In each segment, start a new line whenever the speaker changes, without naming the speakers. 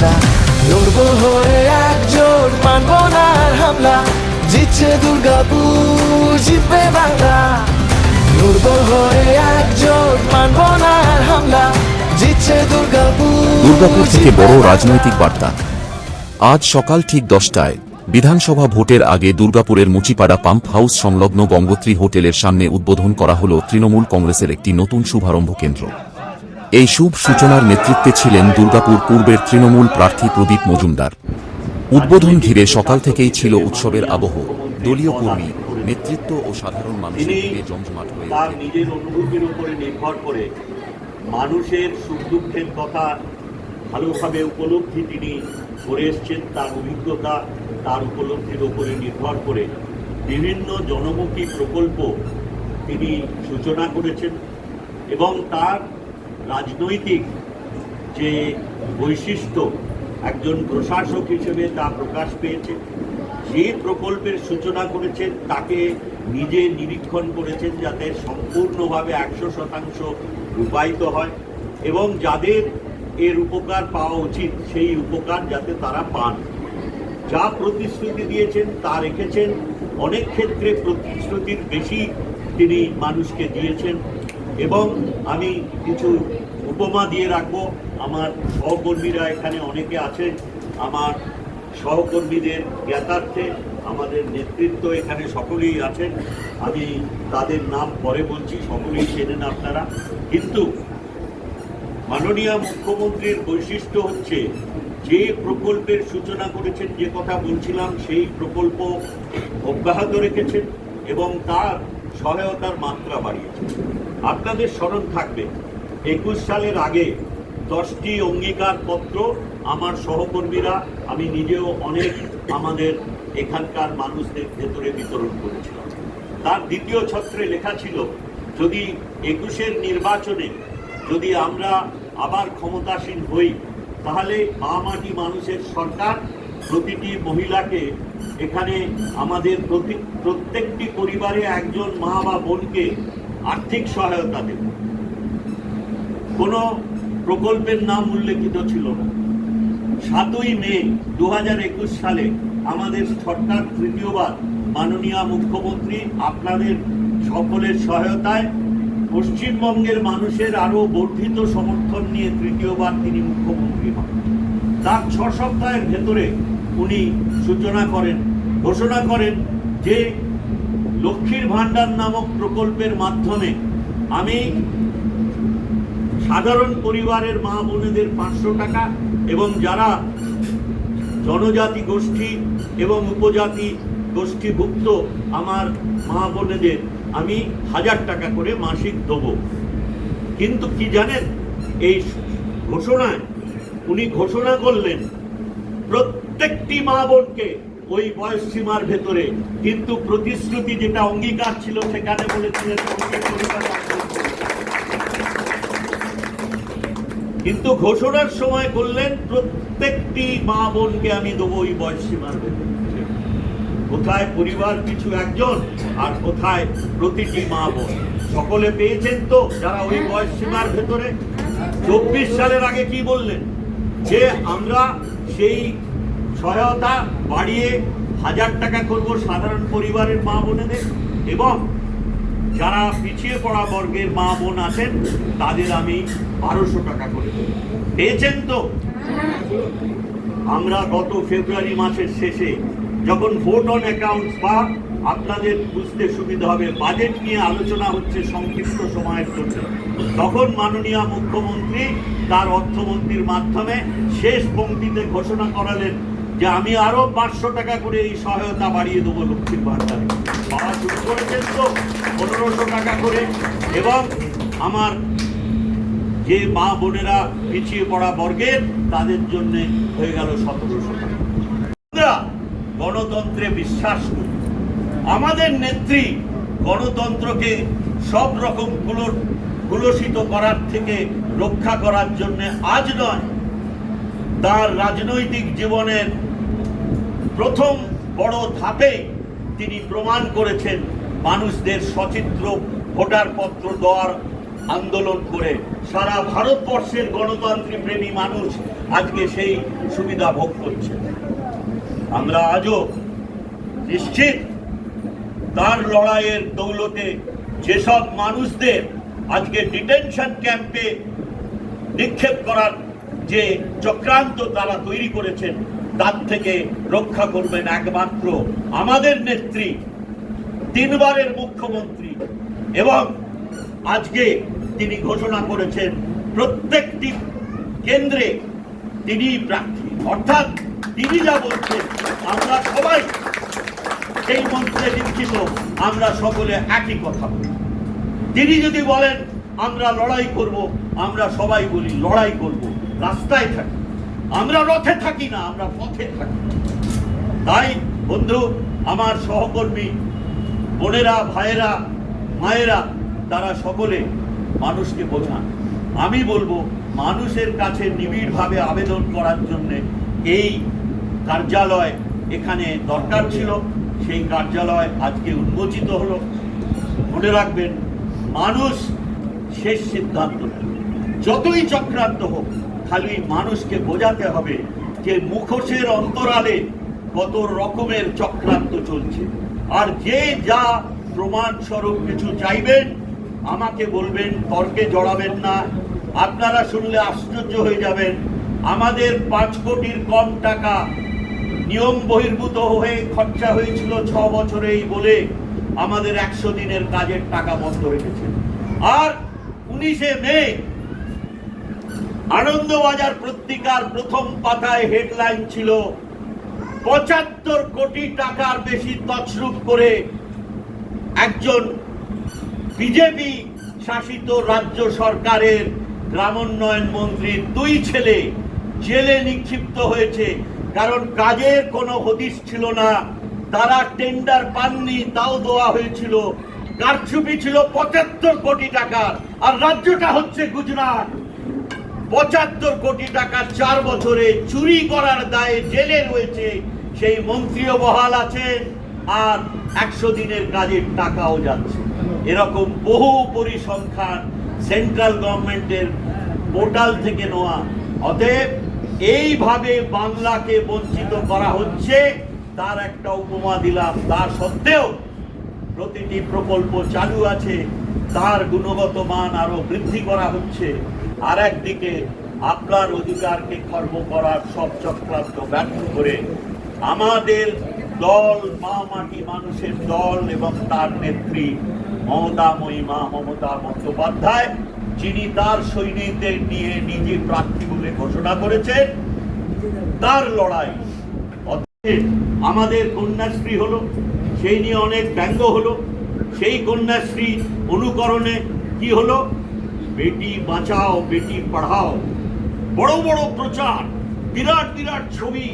আমরা লড়বো হয়ে একজোট, মানবো না আর হামলা। জিতছে দুর্গাপুর, জিতবে বাংলা। লড়বো হয়ে একজোট, মানবো না আর হামলা। জিতছে
দুর্গাপুর থেকে বড় রাজনৈতিক বার্তা। আজ সকাল ঠিক 10টায় বিধানসভা ভোটের আগে দুর্গাপুরের মুচিপাড়া পাম্প হাউস সংলগ্ন গঙ্গোত্রী হোটেলের সামনে উদ্বোধন করা হল তৃণমূল কংগ্রেসের একটি নতুন শুভারম্ভ কেন্দ্র। এই শুভ সূচনার নেতৃত্বে ছিলেন দুর্গাপুর পূর্বের তৃণমূল প্রার্থী প্রদীপ মজুমদার। উদ্বোধন ঘিরে সকাল থেকেই ছিল উৎসবের আবহ। দলীয় কর্মী, নেতৃত্ব ও সাধারণ মানুষের ভিড়ে জমজমাট হয়ে
তার নিজের অনুভূতির উপরে নির্ভর করে মানুষের সুখ দুঃখের কথা ভালোভাবে উপলব্ধি তিনি করে এসছেন। তার অভিজ্ঞতা, তার উপলব্ধির উপরে নির্ভর করে বিভিন্ন জনমুখী প্রকল্প তিনি সূচনা করেছেন এবং তার রাজনৈতিক যে বৈশিষ্ট্য একজন প্রশাসক হিসেবে তা প্রকাশ পেয়েছে। যে প্রকল্পের সূচনা করেছেন তাকে নিজে নিরীক্ষণ করেছেন যাতে সম্পূর্ণভাবে 100% রূপায়িত হয় এবং যাদের এর উপকার পাওয়া উচিত সেই উপকার যাতে তারা পান। যা প্রতিশ্রুতি দিয়েছেন তা রেখেছেন, অনেক ক্ষেত্রে প্রতিশ্রুতির বেশি তিনি মানুষকে দিয়েছেন। এবং আমি কিছু উপমা দিয়ে রাখবো। আমার সহকর্মীরা এখানে অনেকে আছেন, আমার সহকর্মীদের জ্ঞাতার্থে আমাদের নেতৃত্ব এখানে সকলেই আছেন, আমি তাদের নাম পরে বলছি, সকলেই চেনেন আপনারা। কিন্তু মাননীয় মুখ্যমন্ত্রীর বৈশিষ্ট্য হচ্ছে যে প্রকল্পের সূচনা করেছেন, যে কথা বলছিলাম, সেই প্রকল্প অব্যাহত রেখেছেন এবং তার সহায়তার মাত্রা বাড়িয়েছেন। আপনাদের স্মরণ থাকবে 21 সালের আগে 10টি অঙ্গীকার পত্র আমার সহকর্মীরা, আমি নিজেও অনেক আমাদের এখানকার মানুষদের ভেতরে বিতরণ করেছিলাম। তার দ্বিতীয় ছত্রে লেখা ছিল, যদি 21-এর নির্বাচনে যদি আমরা আবার ক্ষমতাসীন হই তাহলে মা মাটি মানুষের সরকার প্রতিটি মহিলাকে এখানে আমাদের প্রত্যেকটি পরিবারে একজন মা বা বোনকে আর্থিক সহায়তা দেব। কোনো প্রকল্পের নাম উল্লেখিত ছিল না। 7ই মে 2021 সালে আমাদের সরকার তৃতীয়বার মাননীয় মুখ্যমন্ত্রী আপনাদের সকলের সহায়তায় পশ্চিমবঙ্গের মানুষের আরো বর্ধিত সমর্থন নিয়ে তৃতীয়বার তিনি মুখ্যমন্ত্রী হন। তার 6 সপ্তাহের ভেতরে উনি সূচনা করেন, ঘোষণা করেন যে লক্ষ্মীর ভাণ্ডার নামক প্রকল্পের মাধ্যমে আমি সাধারণ পরিবারের মা বোনেদের 500 টাকা এবং যারা জনজাতি গোষ্ঠী এবং উপজাতি গোষ্ঠীভুক্ত আমার মা বোনেদের আমি 1000 টাকা করে মাসিক দেব। কিন্তু কি জানেন, এই ঘোষণায় উনি ঘোষণা করলেন প্রত্যেকটি মা বোনকে ওই বয়স সীমার ভেতরে, কিন্তু প্রতিশ্রুতি যেটা অঙ্গীকার ছিল সেখানে বলেছিলেন কিন্তু ঘোষণার সময় করলেন প্রত্যেকটি মা বোনকে আমি দেবো ওই বয়স সীমার ভেতরে। কোথায় পরিবার পিছু একজন আর কোথায় প্রতিটি মা বোন? সকলে পেয়েছেন তো যারা ওই বয়স সীমার ভেতরে? 24 সালের আগে কি বললেন, যে আমরা সেই সহায়তা বাড়িয়ে 1000 টাকা করব সাধারণ পরিবারের মা বোনেদের এবং যারা পিছিয়ে পড়া বর্গের মা বোন আছেন তাদের আমি 1200 টাকা করে দেব। পেয়েছেন তো? আমরা গত ফেব্রুয়ারি মাসের শেষে যখন ভোট অন অ্যাকাউন্টস বা আপনাদের বুঝতে সুবিধা হবে বাজেট নিয়ে আলোচনা হচ্ছে সংক্ষিপ্ত সময়ের জন্য, তখন মাননীয় মুখ্যমন্ত্রী তার অর্থমন্ত্রীর মাধ্যমে শেষ পংক্তিতে ঘোষণা করালেন যে আমি আরো 500 টাকা করে এই সহায়তা বাড়িয়ে দেবো লক্ষ্মীর ভাণ্ডারে। পাওয়া শুরু করেছেন তো 1500 টাকা করে এবং আমার যে মা বোনেরা পিছিয়ে পড়া বর্গের তাদের জন্য হয়ে গেল 1700 টাকা। আমরা গণতন্ত্রে বিশ্বাস করি। আমাদের নেত্রী গণতন্ত্রকে সব রকম কুলসিত করার থেকে রক্ষা করার জন্য আজ নয়, তার রাজনৈতিক জীবনের প্রথম বড় ধাপে তিনি প্রমাণ করেছেন মানুষদের সচিত্র ভোটার পত্র দেওয়ার আন্দোলন করে সারা ভারতবর্ষের গণতন্ত্রী প্রেমী মানুষ আজকে সেই সুবিধা ভোগ করছে। আমরা আজও নিশ্চিত তার লড়াইয়ের দৌলতে যেসব মানুষদের আজকে ডিটেনশন ক্যাম্পে নিক্ষেপ করার যে চক্রান্ত তারা তৈরি করেছেন, তার থেকে রক্ষা করবেন একমাত্র আমাদের নেত্রী, 3 বারের মুখ্যমন্ত্রী, এবং আজকে তিনি ঘোষণা করেছেন প্রত্যেকটি কেন্দ্রে তিনি প্রার্থী, অর্থাৎ তিনি যা বলছেন আমরা সবাই সেই মন্ত্রে দীক্ষিত, আমরা সকলে একই কথা বলি। তিনি যদি বলেন আমরা লড়াই করব, আমরা সবাই বলি লড়াই করব, রাস্তায় থাকি, আমরা রথে থাকি না, আমরা পথে থাকি। তাই বন্ধু, আমার সহকর্মী বোনেরা, ভাইয়েরা, মায়েরা, তারা সকলে মানুষকে বোঝান। আমি বলবো মানুষের কাছে নিবিড়ভাবে আবেদন করার জন্য এই কার্যালয় এখানে দরকার ছিল, সেই কার্যালয় আজকে উন্মোচিত হলো। মনে রাখবেন, মানুষ শেষ সিদ্ধান্ত নেয়। যতই চক্রান্ত হোক, খালি মানুষকে বোঝাতে হবে যে মুখোশের অন্তরালে কত রকমের চক্রান্ত চলছে। আর যে যা প্রমাণস্বরূপ কিছু চাইবেন আমাকে বলবেন, তর্কে জড়াবেন না। আপনারা শুনলে আশ্চর্য হয়ে যাবেন, আমাদের 5 কোটির কম টাকা নিয়ম বহির্ভূত হয়ে খরচা হয়েছিল 6 বছরেই বলে আমাদের 100 দিনের কাজের টাকা বন্ধ রেখেছে। আর 19শে মে আনন্দবাজার পত্রিকার প্রথম পাতায় হেডলাইন ছিল 75 কোটি টাকার বেশি তছরূপ করে একজন বিজেপি শাসিত রাজ্য সরকারের গ্রামোন্নয়ন মন্ত্রীর 2 ছেলে জেলে নিক্ষিপ্ত হয়েছে। কারণ কাজের কোনো হদিশ ছিল না, তারা টেন্ডার পাননি, তাও দেওয়া হয়েছিল। কারচুপি ছিল 75 কোটি টাকার, আর রাজ্যটা হচ্ছে গুজরাট। 75 কোটি টাকা 4 বছরে চুরি করার দায়ে জেলে রয়েছে সেই মন্ত্রীও বহাল আছেন, আর 100 দিনের কাজের টাকাও যাচ্ছে। এরকম বহু পরিসংখ্যান সেন্ট্রাল গভর্নমেন্টের পোর্টাল থেকে নেওয়া। অতএব এইভাবে বাংলাকে বঞ্চিত করা হচ্ছে, তার একটা উপমা দিলাম। তা সত্ত্বেও প্রতিটি প্রকল্প চালু আছে, তার গুণগত মান আরো বৃদ্ধি করা হচ্ছে। আর একদিকে আপনার অধিকারকে খর্ব করার সব চক্রান্ত ব্যর্থ করে আমাদের দল, মা মাটি মানুষের দল এবং তার নেত্রী মমতাময়ী মা মমতা বন্দ্যোপাধ্যায়, যিনি তার সৈনিকদের নিয়ে নিজে প্রার্থী বলে ঘোষণা করেছেন, তার লড়াই। আমাদের কন্যাশ্রী হলো, সেই নিয়ে অনেক ব্যঙ্গ হলো। সেই কন্যাশ্রী অনুকরণে কি হলো? বেটি বাঁচাও বেটি পড়াও, বড় বড় প্রচার, বিরাট বিরাট ছবি,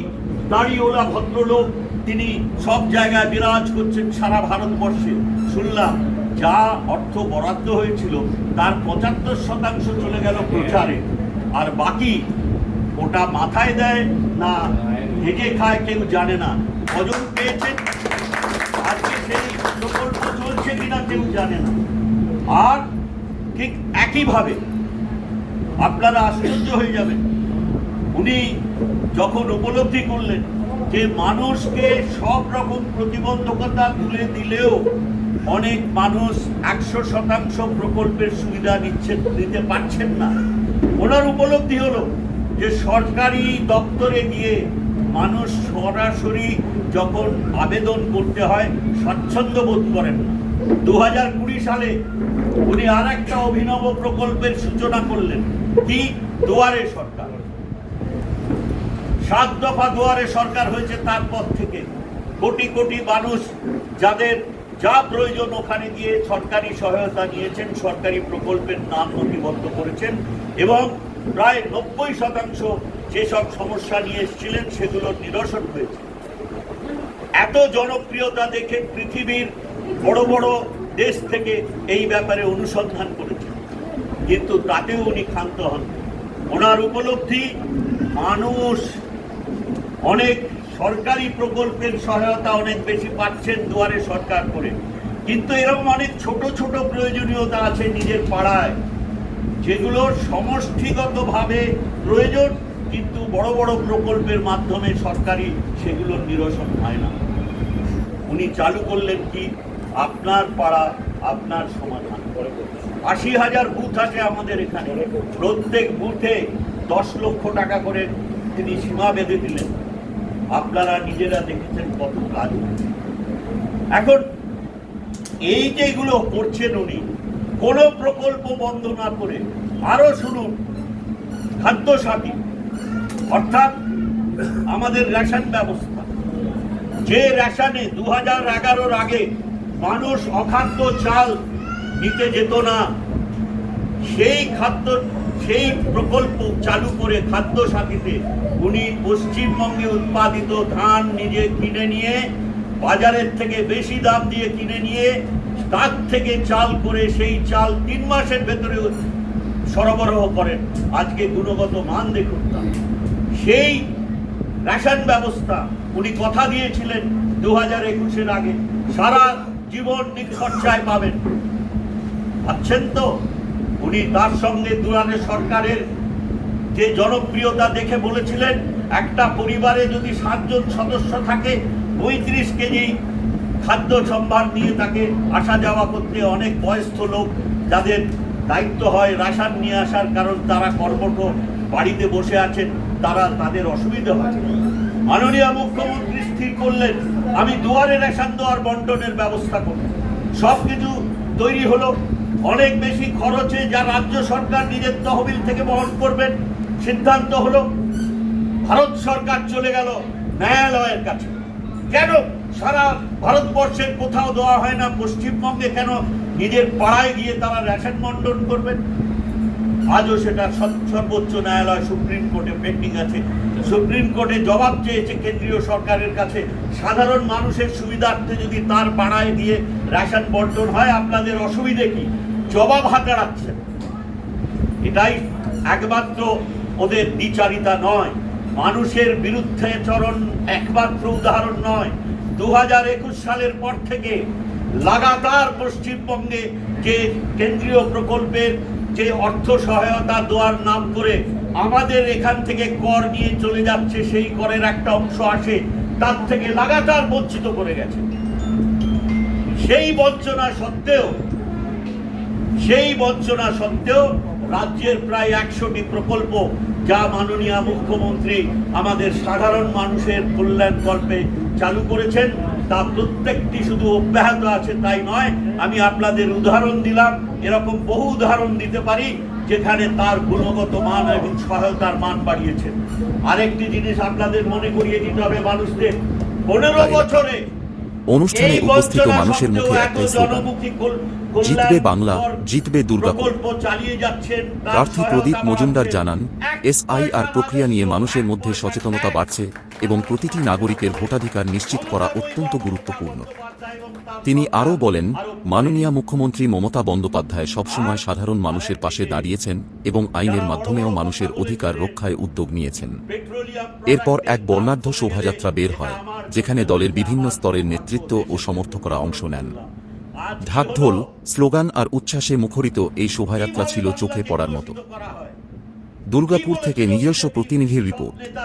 দাড়িওয়ালা ভদ্রলোক, তিনি সব জায়গায় বিরাজ করছেন সারা ভারতবর্ষে। শুনলাম যা অর্থ বরাদ্দ হয়েছিল তার 75% চলে গেল প্রচারে, আর বাকি ওটা মাথায় দেয় না ভেজে খায় কেউ জানে না। কজন পেয়েছেন আজকে সেই প্রকল্প চলছে কিনা কেউ জানে না। আর ঠিক একইভাবে আপনারা আশ্চর্য হয়ে যাবেন, উনি যখন উপলব্ধি করলেন যে মানুষকে সব রকম প্রতিবন্ধকতা তুলে দিলেও অনেক মানুষ 100% প্রকল্পের সুবিধা নিতে পারছেন না, ওনার উপলব্ধি হলো যে সরকারি দপ্তরে গিয়ে মানুষ সরাসরি যখন আবেদন করতে হয় স্বাচ্ছন্দ্য বোধ করেন না। 2020 সালে উনি আর একটা অভিনব প্রকল্পের সূচনা করলেন, কি? দুয়ারে সরকার। 7 দফা দুয়ারে সরকার হয়েছে। তারপর থেকে কোটি কোটি মানুষ যাদের যা প্রয়োজন ওখানে গিয়ে সরকারি সহায়তা নিয়েছেন, সরকারি প্রকল্পের নাম নথিবদ্ধ করেছেন, এবং প্রায় 90% যেসব সমস্যা নিয়ে এসেছিলেন সেগুলোর নিরসন হয়েছে। এত জনপ্রিয়তা দেখে পৃথিবীর বড় বড় দেশ থেকে এই ব্যাপারে অনুসন্ধান করেছেন, কিন্তু তাতেও উনি ক্ষান্ত হন। ওনার উপলব্ধি, মানুষ অনেক সরকারি প্রকল্পের সহায়তা অনেক বেশি পাচ্ছেন দুয়ারে সরকার করে, কিন্তু এরকম অনেক ছোট ছোট প্রয়োজনীয়তা আছে নিজের পাড়ায়, যেগুলো সমষ্টিগতভাবে প্রয়োজন কিন্তু বড় বড় প্রকল্পের মাধ্যমে সরকারি সেগুলোর নিরসন হয় না। উনি চালু করলেন কি, আপনার পাড়া আপনার সমাধান। 80,000 বুথ আছে আমাদের এখানে, প্রত্যেক বুথে 10 লক্ষ টাকা করে তিনি সীমা বেঁধে দিলেন। আপনারা নিজেরা দেখেছেন কত কাজ হচ্ছে। এখন এই যেগুলো করছেন উনি, কোনো প্রকল্প বন্ধ না করে, আরো শুনুন, খাদ্য সাথী অর্থাৎ আমাদের রেশন ব্যবস্থা, যে রেশনে 2011-র আগে মানুষ অখাদ্য চাল নিতে যেত না, সেই প্রকল্প চালু করে খাদ্য সাথীতে উনি পশ্চিমবঙ্গে উৎপাদিত ধান নিজে কিনে নিয়ে, বাজারের থেকে বেশি দাম দিয়ে কিনে নিয়ে, তার থেকে চাল করে সেই চাল 3 মাসের ভেতরে সরবরাহ করেন। আজকে গুণগত মান দেখুন না। সেই রেশন ব্যবস্থা উনি কথা দিয়েছিলেন 2021-এর আগে সারা জীবন নিখরচায় পাবেন, পাচ্ছেন তো? উনি তার সঙ্গে দুয়ারে সরকারের যে জনপ্রিয়তা দেখে বলেছিলেন, একটা পরিবারে যদি 7 জন সদস্য থাকে, 35 কেজি খাদ্য সম্ভার নিয়ে তাকে আসা যাওয়া করতে, অনেক বয়স্ক লোক যাদের দায়িত্ব হয় রাশন নিয়ে আসার, কারণ তারা কর্মঠ বাড়িতে বসে আছেন, তাদের অসুবিধা হয়। মাননীয় মুখ্যমন্ত্রী স্থির করলেন, আমি দুয়ারে রেশন দেওয়ার বন্টনের ব্যবস্থা করব। সব কিছু তৈরি হলো, অনেক বেশি খরচে যা রাজ্য সরকার নিজের তহবিল থেকে বহন করবেন সিদ্ধান্ত হলো। ভারত সরকার চলে গেল ন্যায়ালয়ের কাছে। কেন সারা ভারতবর্ষের কোথাও দেওয়া হয় না, পশ্চিমবঙ্গে কেন নিজের পাড়ায় গিয়ে তারা রেশন বন্টন করবেন? আজও সেটা সর্বোচ্চ ন্যায়ালয় সুপ্রিম কোর্টে পেন্ডিং আছে। সুপ্রিম কোর্টে জবাব চেয়েছে কেন্দ্রীয় সরকারের কাছে, সাধারণ মানুষের সুবিধার্থে যদি তার পাড়ায় গিয়ে রেশন বন্টন হয়, আপনাদের অসুবিধে কি? জবাব হাতে রাখছেন। এটাই একমাত্র ওদের দ্বিচারিতা নয়, মানুষের বিরুদ্ধে চরণ একমাত্র উদাহরণ নয়। 2021 সালের পর থেকে লাগাতার পশ্চিমবঙ্গে যে কেন্দ্রীয় প্রকল্পের যে অর্থ সহায়তা দেওয়ার নাম করে আমাদের এখান থেকে কর নিয়ে চলে যাচ্ছে, সেই করের একটা অংশ আসে, তার থেকে লাগাতার বঞ্চিত করে গেছে। সেই বঞ্চনা সত্ত্বেও রাজ্যের প্রায় 100টি প্রকল্প যা মাননীয় মুখ্যমন্ত্রী আমাদের সাধারণ মানুষের কল্যাণ কল্পে চালু করেছেন, তা প্রত্যেকটি শুধু অব্যাহত আছে তাই নয়, আমি আপনাদের উদাহরণ দিলাম, এরকম বহু উদাহরণ দিতে পারি যেখানে তার গুণগত মান এবং সহায়তার মান বাড়িয়েছেন। আরেকটি জিনিস আপনাদের মনে করিয়ে দিতে হবে মানুষদের, 15 বছরে
অনুষ্ঠানে উপস্থিত মানুষের মুখে একটাই স্লোগান, জিতবে বাংলা, জিতবে দুর্গাপুর। প্রার্থী প্রদীপ মজুমদার জানান, এসআইআর প্রক্রিয়া নিয়ে মানুষের মধ্যে সচেতনতা বাড়ছে এবং প্রতিটি নাগরিকের ভোটাধিকার নিশ্চিত করা অত্যন্ত গুরুত্বপূর্ণ। তিনি আরও বলেন, মাননীয় মুখ্যমন্ত্রী মমতা বন্দ্যোপাধ্যায় সবসময় সাধারণ মানুষের পাশে দাঁড়িয়েছেন এবং আইনের মাধ্যমেও মানুষের অধিকার রক্ষায় উদ্যোগ নিয়েছেন। এরপর এক বর্ণাঢ্য শোভাযাত্রা বের হয়, যেখানে দলের বিভিন্ন স্তরের নেতৃত্ব ও সমর্থকরা অংশ নেন। ঢাকঢোল, স্লোগান আর উচ্ছ্বাসে মুখরিত এই শোভাযাত্রা ছিল চোখে পড়ার মতো। দুর্গাপুর থেকে নিজস্ব প্রতিনিধির রিপোর্ট।